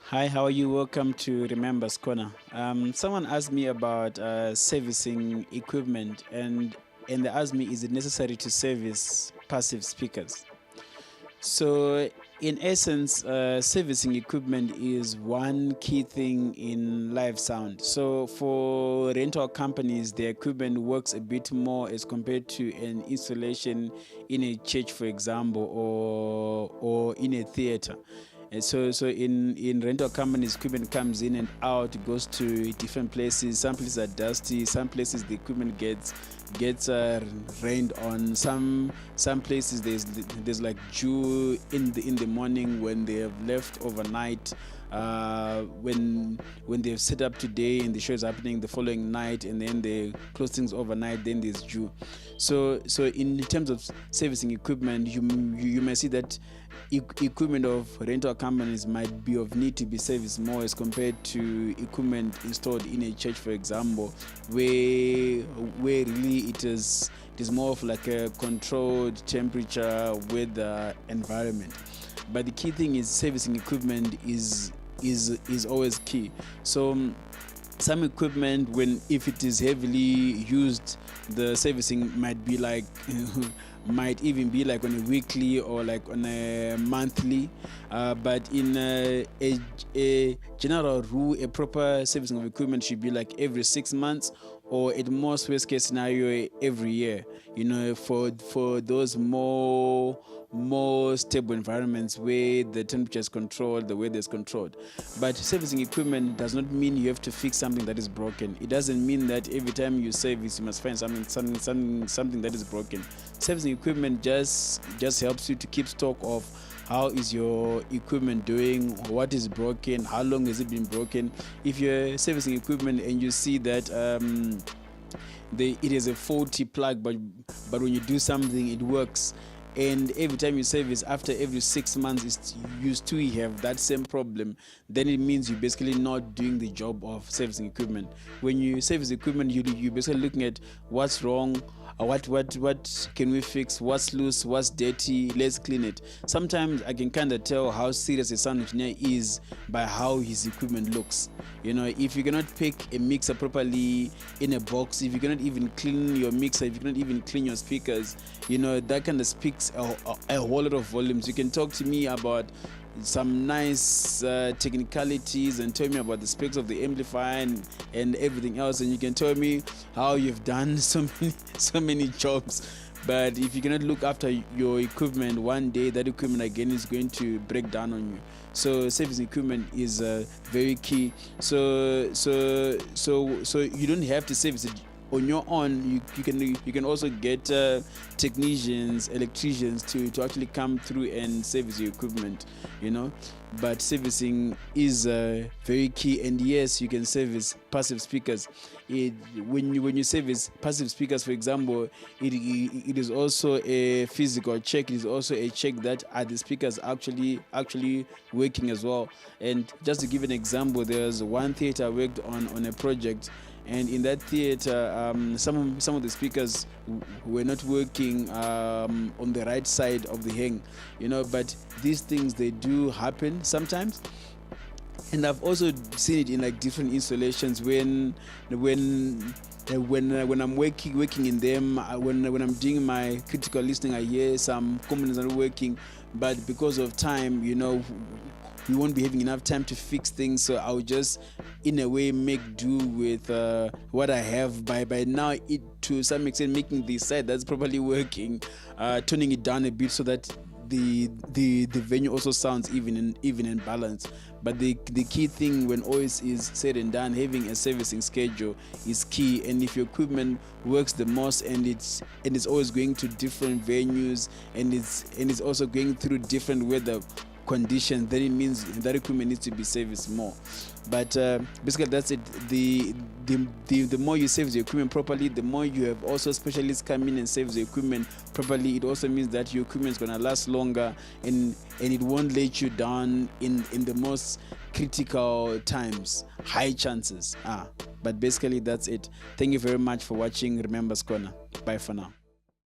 Hi, how are you? Welcome to Remember's Corner. Someone asked me about servicing equipment, and they asked me, is it necessary to service passive speakers? So, in essence, servicing equipment is one key thing in live sound. So, for rental companies, the equipment works a bit more as compared to an installation in a church, for example, or in a theater. And so in rental companies, equipment comes in and out, goes to different places. Some places are dusty. Some places the equipment gets rained on. Some places there's like dew in the morning when they have left overnight. When they've set up today and the show is happening the following night, and then they close things overnight, then there's dew. So in terms of servicing equipment, you may see that equipment of rental companies might be of need to be serviced more as compared to equipment installed in a church, for example, where really it is more of like a controlled temperature weather environment. But the key thing is servicing equipment is always key. So some equipment, if it is heavily used, the servicing might be like might even be like on a weekly or like on a monthly, but in a general rule, a proper servicing of equipment should be like every 6 months, or at most worst case scenario every year, for those more stable environments where the temperature is controlled, the weather is controlled. But servicing equipment does not mean you have to fix something that is broken. It doesn't mean that every time you service you must find something that is broken. Servicing equipment just helps you to keep stock of how is your equipment doing, what is broken, how long has it been broken. If you're servicing equipment and you see that it is a faulty plug, but when you do something it works, and every time you service after every 6 months you still have that same problem, then it means you're basically not doing the job of servicing equipment. When you service equipment, you're basically looking at what's wrong, what can we fix, what's loose, what's dirty, let's clean it. Sometimes I can kind of tell how serious a sound engineer is by how his equipment looks. If you cannot pick a mixer properly in a box, if you cannot even clean your mixer, if you cannot even clean your speakers, that kind of speaks a whole lot of volumes. You can talk to me about some nice technicalities and tell me about the specs of the amplifier and everything else, and you can tell me how you've done so many jobs, but if you cannot look after your equipment, one day that equipment again is going to break down on you. So servicing equipment is very key. So you don't have to service it on your own. You can also get technicians, electricians to actually come through and service your equipment, but servicing is very key. And yes, you can service passive speakers. When you service passive speakers, for example, it is also a physical check. It is also a check that are the speakers actually working as well. And just to give an example, there's one theater I worked on a project, and in that theater, some of the speakers were not working on the right side of the hang, but these things, they do happen sometimes. And I've also seen it in like different installations when I'm working in them, when I'm doing my critical listening, I hear some components are not working, but because of time, we won't be having enough time to fix things, so I'll just in a way make do with what I have by now, it to some extent making the side that's properly working, tuning it down a bit so that the venue also sounds even in balance. But the key thing when all is said and done, having a servicing schedule is key. And if your equipment works the most and it's always going to different venues and it's also going through different weather conditions, then it means that equipment needs to be serviced more. But basically that's it. The more you service your equipment properly, the more you have also specialists come in and service the equipment properly. It also means that your equipment is going to last longer, and it won't let you down in the most critical times. High chances. But basically that's it. Thank you very much for watching Remember's Corner. Bye for now.